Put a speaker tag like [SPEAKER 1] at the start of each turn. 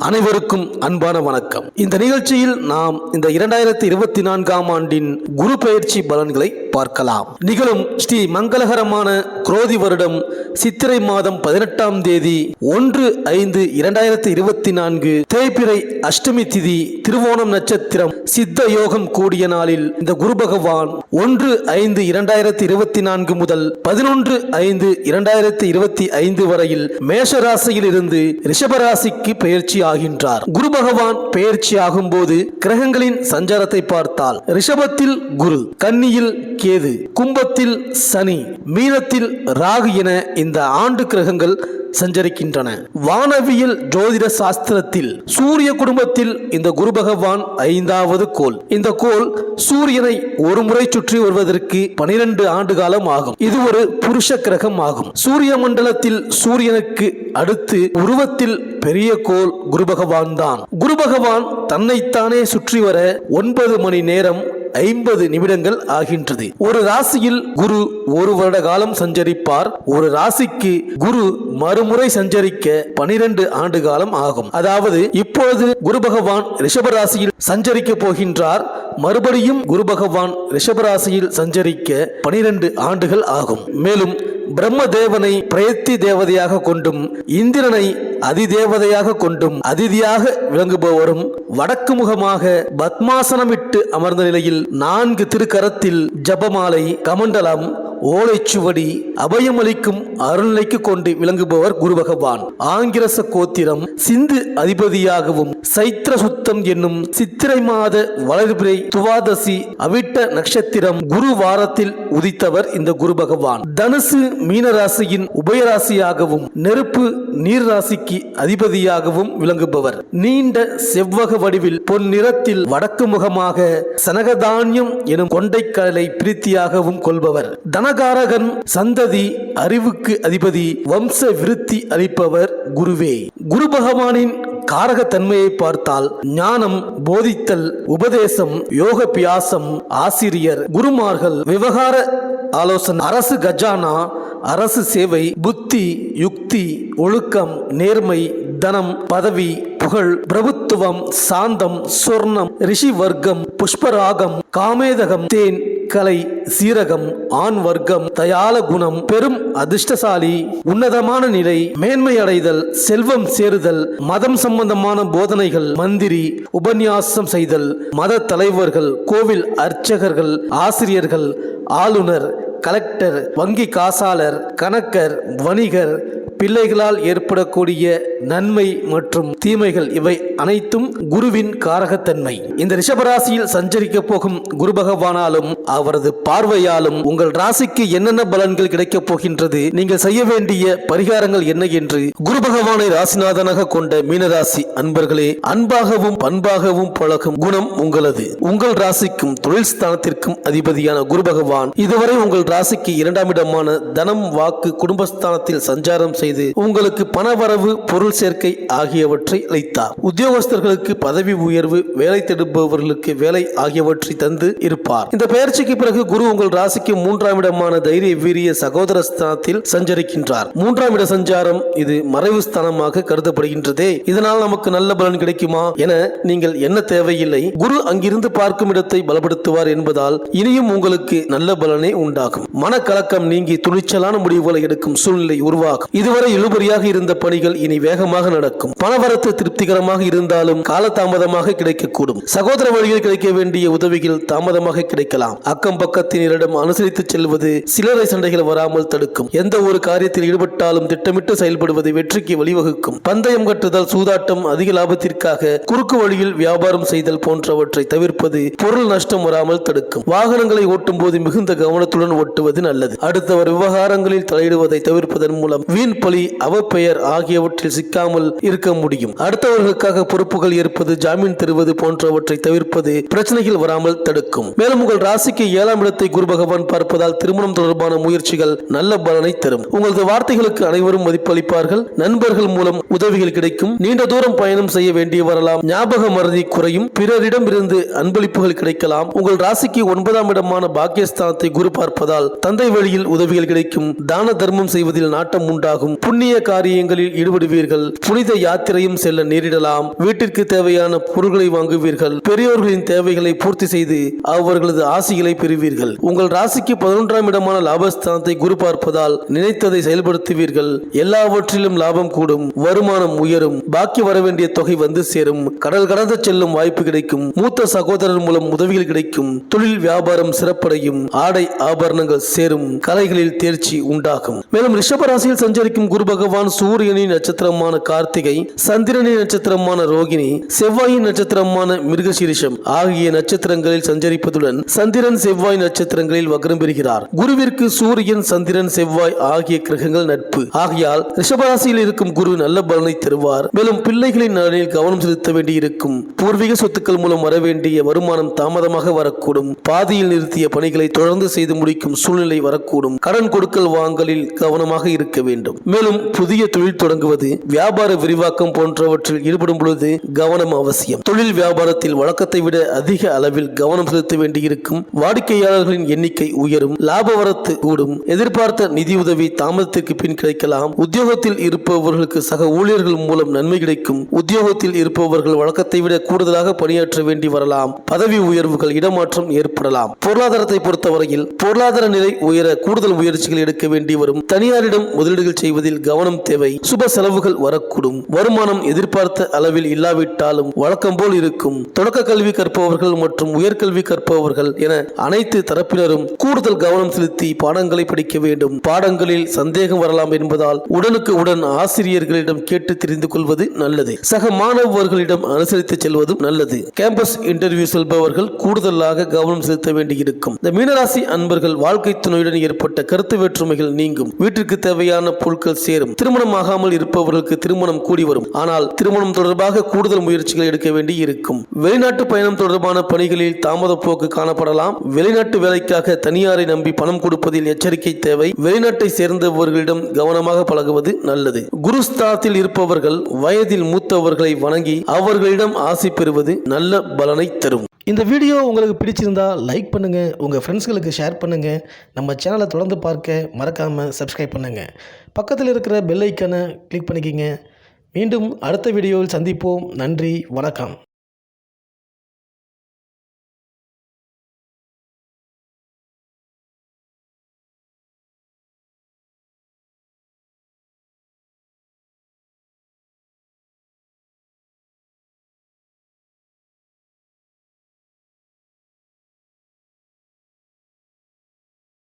[SPEAKER 1] அனைவருக்கும் அன்பான வணக்கம். இந்த நிகழ்ச்சியில் நாம் இந்த 2024ஆம் ஆண்டின் குரு பெயர்ச்சி பலன்களை பார்க்கலாம். நிகழும் ஸ்ரீ மங்களகரமான குரோதி வருடம் சித்திரை மாதம் 18ஆம் தேதி 1/5/2024 தேய்பிறை அஷ்டமி திதி திருவோணம் நட்சத்திரம் சித்த யோகம் கூடிய நாளில் இந்த குரு பகவான் 1/5/2024 முதல் 11/5/2025 வரையில் மேஷ ராசியில் இருந்து ரிஷப ராசிக்கு பெயர்ச்சி ஆகின்றார். குரு பகவான் பெயர்ச்சி ஆகும் போது கிரகங்களின் சஞ்சாரத்தை பார்த்தால் ரிஷபத்தில் குரு, கன்னியில் கேது, கும்பத்தில் சனி, மீனத்தில் ராகு என இந்த ஆண்டு கிரகங்கள் சஞ்சரிக்கின்றன. வானவியல் ஜோதிட சாஸ்திரத்தில் சூரிய குடும்பத்தில் இந்த குரு பகவான் 5வது கோள். இந்த கோள் சூரியனை ஒரு முறை சுற்றி வருவதற்கு 12 ஆண்டு காலம் ஆகும். இது ஒரு புருஷ கிரகம் ஆகும். சூரிய மண்டலத்தில் சூரியனுக்கு அடுத்து உருவத்தில் பெரிய கோள் குரு பகவான் தான். குரு பகவான் தன்னைத்தானே சுற்றி வர 9 மணி நேரம் 50 நிமிடங்கள் ஆகின்றது. ஒரு ராசியில் குரு ஒரு வருட காலம் சஞ்சரிப்பார். ஒரு ராசிக்கு குரு மறுமுறை சஞ்சரிக்க 12 ஆண்டு காலம் ஆகும். அதாவது இப்பொழுது குரு பகவான் ரிஷப ராசியில் சஞ்சரிக்க போகின்றார். மறுபடியும் குரு பகவான் ரிஷப ராசியில் சஞ்சரிக்க 12 ஆண்டுகள் ஆகும். மேலும் பிரம்மதேவனை பிரயத்தி தேவதையாக கொண்டும் இந்திரனை அதிதேவதையாக கொண்டும் அதிதியாக விளங்குபவரும் வடக்கு முகமாக பத்மாசனமிட்டு அமர்ந்த நிலையில் 4 திருக்கரத்தில் ஜபமாலை, கமண்டலம், ஓலைச்சுவடி, அபயமளிக்கும் அருள்நிலைக்கு கொண்டு விளங்குபவர் குரு பகவான். ஆங்கிரச கோத்திரம் சிந்து அதிபதியாகவும் சைத்திர சுத்தம் என்னும் சித்திரை மாத வளர்பிறை துவாதசி அவிட்ட நட்சத்திரம் குரு வாரத்தில் உதித்தவர் இந்த குரு பகவான். தனுசு மீன ராசியின் உபயராசியாகவும் நெருப்பு நீர் ராசிக்கு அதிபதியாகவும் விளங்குபவர். நீண்ட செவ்வக வடிவில் பொன் நிறத்தில் வடக்கு முகமாக சனகதானியம் எனும் கொண்டைக்கடலை பிரீத்தியாகவும் கொள்பவர். தனகாரகன், சந்ததி, அறிவுக்கு அதிபதி, வம்ச விருத்தி அளிப்பவர் குருவே. குரு பகவானின் காரக தன்மையை பார்த்தால் ஞானம், போதித்தல், உபதேசம், யோக பியாசம், ஆசிரியர், குருமார்கள், விவகார ஆலோசனை, அரசு கஜானா, அரசு சேவை, புத்தி, யுக்தி, ஒழுக்கம், நேர்மை, தனம், பதவி, புகழ், பிரபுத்துவம், சாந்தம், சொர்ணம், ரிஷி வர்க்கம், புஷ்பராகம், காமேதகம், தேன், கலை, சீரகம், ஆண் வர்க்கம், தயால குணம், பெரும் அதிர்ஷ்டசாலி, உன்னதமான நிலை, மேன்மை அடைதல், செல்வம் சேருதல், மதம் சம்பந்தமான போதனைகள், மந்திரி, உபன்யாசம் செய்தல், மத தலைவர்கள், கோவில் அர்ச்சகர்கள், ஆசிரியர்கள், ஆளுநர், கலெக்டர், வங்கி காசாளர், கணக்கர், வணிகர், பிள்ளைகளால் ஏற்படக்கூடிய நன்மை மற்றும் தீமைகள் இவை அனைத்தும் குருவின் காரகத்தன்மை. இந்த ரிஷபராசியில் சஞ்சரிக்க போகும் குரு பகவானாலும் அவரது பார்வையாலும் உங்கள் ராசிக்கு என்னென்ன பலன்கள் கிடைக்கப் போகின்றது, நீங்கள் செய்ய வேண்டிய பரிகாரங்கள் என்ன என்று குரு பகவானை ராசிநாதனாக கொண்ட மீனராசி அன்பர்களே, அன்பாகவும் பண்பாகவும் பழகும் குணம் உங்களது. உங்கள் ராசிக்கும் தொழில் ஸ்தானத்திற்கும் அதிபதியான குரு பகவான் இதுவரை உங்கள் ராசிக்கு 2ஆம் இடமான தனம், வாக்கு, குடும்பஸ்தானத்தில் சஞ்சாரம் செய்து உங்களுக்கு பணவரவு, பொருள் சேர்க்கை ஆகியவற்றை அளித்தார். உத்தியோகஸ்தர்களுக்கு பதவி உயர்வு, வேலை தேடுபவர்களுக்கு வேலை ஆகியவற்றை தந்து இருப்பார். இந்த பெயர்ச்சிக்கு பிறகு குரு உங்கள் ராசிக்கு 3ஆம் இடமான தைரிய, வீரிய, சகோதர ஸ்தானத்தில் சஞ்சரிக்கின்றார். 3ஆம் இட சஞ்சாரம் இது மறைவு ஸ்தானமாக கருதப்படுகின்றதே. இதனால் நமக்கு நல்ல பலன் கிடைக்குமா என நீங்கள் என்ன தேவையில்லை. குரு அங்கிருந்து பார்க்கும் இடத்தை பலப்படுத்துவார் என்பதால் இனியும் உங்களுக்கு நல்ல பலனே உண்டாகும். மனக்கலக்கம் நீங்கி துணிச்சலான முடிவுகளை எடுக்கும் சூழ்நிலை உருவாகும். இதுவரை இழுபறியாக இருந்த பணிகள் இனி வேகமாக நடக்கும். பணவரத்து திருப்திகரமாக இருந்தாலும் காலதாமதமாக கிடைக்கக்கூடும். சகோதர வழியில் கிடைக்க வேண்டிய உதவிகள் தாமதமாக கிடைக்கலாம். அக்கம் பக்கத்தினரிடம் அனுசரித்து செல்வது சிலரை சண்டைகள் வராமல் தடுக்கும். எந்த ஒரு காரியத்தில் ஈடுபட்டாலும் திட்டமிட்டு செயல்படுவது வெற்றிக்கு வழிவகுக்கும். பந்தயம் கட்டுதல், சூதாட்டம், அதிக லாபத்திற்காக குறுக்கு வழியில் வியாபாரம் செய்தல் போன்றவற்றை தவிர்ப்பது பொருள் நஷ்டம் வராமல் தடுக்கும். வாகனங்களை ஓட்டும் போது மிகுந்த கவனத்துடன் ஓட்டுவது நல்லது. அடுத்தவர் விவகாரங்களில் தலையிடுவதை தவிர்ப்பதன் மூலம் வீண் பழி, அவப்பெயர் ஆகியவற்றில் சிக்காமல் இருக்க முடியும். அடுத்தவர்களுக்காக பொறுப்புகள் ஏற்பது, ஜாமீன் தருவது போன்றவற்றை தவிர்ப்பது பிரச்சனைகள் வராமல் தடுக்கும். மேலும் உங்கள் ராசிக்கு 7ஆம் இடத்தை குரு பகவான் பார்ப்பதால் திருமணம் தொடர்பான முயற்சிகள் நல்ல பலனை தரும். உங்களது வார்த்தைகளுக்கு அனைவரும் மதிப்பளிப்பார்கள். நண்பர்கள் மூலம் உதவிகள் கிடைக்கும். நீண்ட தூரம் பயணம் செய்ய வேண்டிய வரலாம். ஞாபக மறதி குறையும். பிறரிடம் இருந்து அன்பளிப்புகள் கிடைக்கலாம். உங்கள் ராசிக்கு 9ஆம் இடமான பாக்கியஸ்தானத்தை குரு பார்ப்பதால் தந்தை வழியில் உதவிகள் கிடைக்கும். தான தர்மம் செய்வதில் நாட்டம் உண்டாகும். புண்ணிய காரியங்களில் ஈடுபடுவீர்கள். புனித யாத்திரையும் செல்ல நேரிடலாம். வீட்டிற்கு தேவையான பொருட்களை வாங்குவீர்கள். பெரியோர்களின் தேவைகளை பூர்த்தி செய்து அவர்களது ஆசிகளை பெறுவீர்கள். உங்கள் ராசிக்கு 11ஆம் இடமான லாபஸ்தானத்தை குரு பார்ப்பதால் நினைத்ததை செயல்படுத்துவீர்கள். எல்லாவற்றிலும் லாபம் கூடும். வருமானம் உயரும். பாக்கி வர வேண்டிய தொகை வந்து சேரும். கடல் கடந்து செல்லும் வாய்ப்பு கிடைக்கும். மூத்த சகோதரர் மூலம் உதவிகள் கிடைக்கும். தொழில் வியாபாரம் சிறப்படையும். ஆடை ஆபரணங்கள் சேரும். கலைகளில் தேர்ச்சி உண்டாகும். மேலும் ரிஷபராசியில் சஞ்சரிக்கும் குரு பகவான் சூரியனின் நட்சத்திரமான கார்த்திகை, சந்திரனின் நட்சத்திரமான ரோகிணி, செவ்வாயின் நட்சத்திரமான மிருகசீரிஷம் ஆகிய நட்சத்திரங்களில் சஞ்சரிப்பதுடன் சந்திரன் செவ்வாய் நட்சத்திரங்களில் வக்ரம் பெறுகிறார். குருவிற்கு சூரியன் சந்திரன் செவ்வாய் ஆகிய கிரகங்கள் நட்பு ஆகையால் ரிஷபராசியில் இருக்கும் குரு நல்ல பலனை தருவார். மேலும் பிள்ளைகளின் நலனில் கவனம் செலுத்த வேண்டியிருக்கும். பூர்வீக சொத்துக்கள் மூலம் வர வேண்டிய வருமானம் தாமதமாக வரக்கூடும். பாதியில் நிறுத்திய பணிகளை தொடர்ந்து செய்து முடிக்கும் சூழ்நிலை வரக்கூடும். கடன் கொடுக்கல் வாங்கலில் கவனமாக இருக்க வேண்டும். மேலும் புதிய தொழில் தொடங்குவது, வியாபார விரிவாக்கம் போன்றவற்றில் ஈடுபடும் பொழுது கவனம் அவசியம். தொழில் வியாபாரத்தில் வழக்கத்தை விட அதிக அளவில் கவனம் செலுத்த வேண்டியிருக்கும். வாடிக்கையாளர்களின் எண்ணிக்கை உயரும். லாப வரத்து கூடும். எதிர்பார்த்த நிதியுதவி தாமதத்திற்கு பின் கிடைக்கலாம். உத்தியோகத்தில் இருப்பவர்களுக்கு சக ஊழியர்கள் மூலம் நன்மை கிடைக்கும். உத்தியோகத்தில் இருப்பவர்கள் வழக்கத்தை விட கூடுதலாக பணியாற்ற வேண்டி வரலாம். பதவி உயர்வுகள், இடமாற்றம் ஏற்படலாம். பொருளாதாரத்தை பொறுத்தவரையில் பொருளாதார நிலை உயர கூடுதல் முயற்சிகள் எடுக்க வேண்டி வரும். தனியாரிடம் முதலீடுகள் செய்வதில் கவனம் தேவை. சுப செலவுகள் வரக்கூடும். வருமானம் எதிர்பார்த்த அளவில் இல்லாவிட்டாலும் வழக்கம் போல் இருக்கும். தொடக்க கல்வி கற்பவர்கள் மற்றும் உயர்கல்வி கற்பவர்கள் என அனைத்து தரப்பினரும் கூடுதல் கவனம் செலுத்தி பாடங்களை படிக்க வேண்டும். பாடங்களில் சந்தேகம் வரலாம் என்பதால் உடனுக்கு உடன் ஆசிரியர்களிடம் கேட்டு தெரிந்து கொள்வது நல்லது. சக மாணவர்களிடம் அனுசரித்து செல்வதும் நல்லது. கேம்பஸ் இன்டர்வியூ செல்பவர்கள் கூடுதலாக கவனம் செலுத்த வேண்டியிருக்கும். இந்த மீனராசி அன்பர்கள் வாழ்க்கை துணையுடன் ஏற்பட்ட கருத்து வேற்றுமைகள் நீங்கும். வீட்டிற்கு தேவையான பொருட்கள் சேரும். திருமணம் ஆகாமல் இருப்பவர்களுக்கு திருமணம் கூடி வரும். ஆனால் திருமணம் தொடர்பாக கூடுதல் முயற்சிகள் எடுக்க வேண்டி இருக்கும். வெளிநாட்டு பயணம் தொடர்பான பணிகளில் தாமத போக்கு காணப்படலாம். வெளிநாட்டு வேலைக்காக தனியாரை நம்பி பணம் கொடுப்பதில் எச்சரிக்கை தேவை. வெளிநாட்டை சேர்ந்தவர்களிடம் கவனமாக பழகுவது நல்லது. குருஸ்தானத்தில் இருப்பவர்கள் வயதில் மூத்தவர்களை வணங்கி அவர்களிடம் ஆசி பெறுவது நல்ல பலனை தரும். இந்த வீடியோ உங்களுக்கு பிடிச்சிருந்தா லைக் பண்ணுங்க, உங்க ஃப்ரெண்ட்ஸ்களுக்கு ஷேர் பண்ணுங்க. நம்ம சேனலை தொடர்ந்து பார்க்க மறக்காம சப்ஸ்கிரைப் பண்ணுங்க. பக்கத்தில் இருக்கிற பெல் ஐக்கானை கிளிக் பண்ணிக்கங்க. மீண்டும் அடுத்த வீடியோவில் சந்திப்போம். நன்றி, வணக்கம்.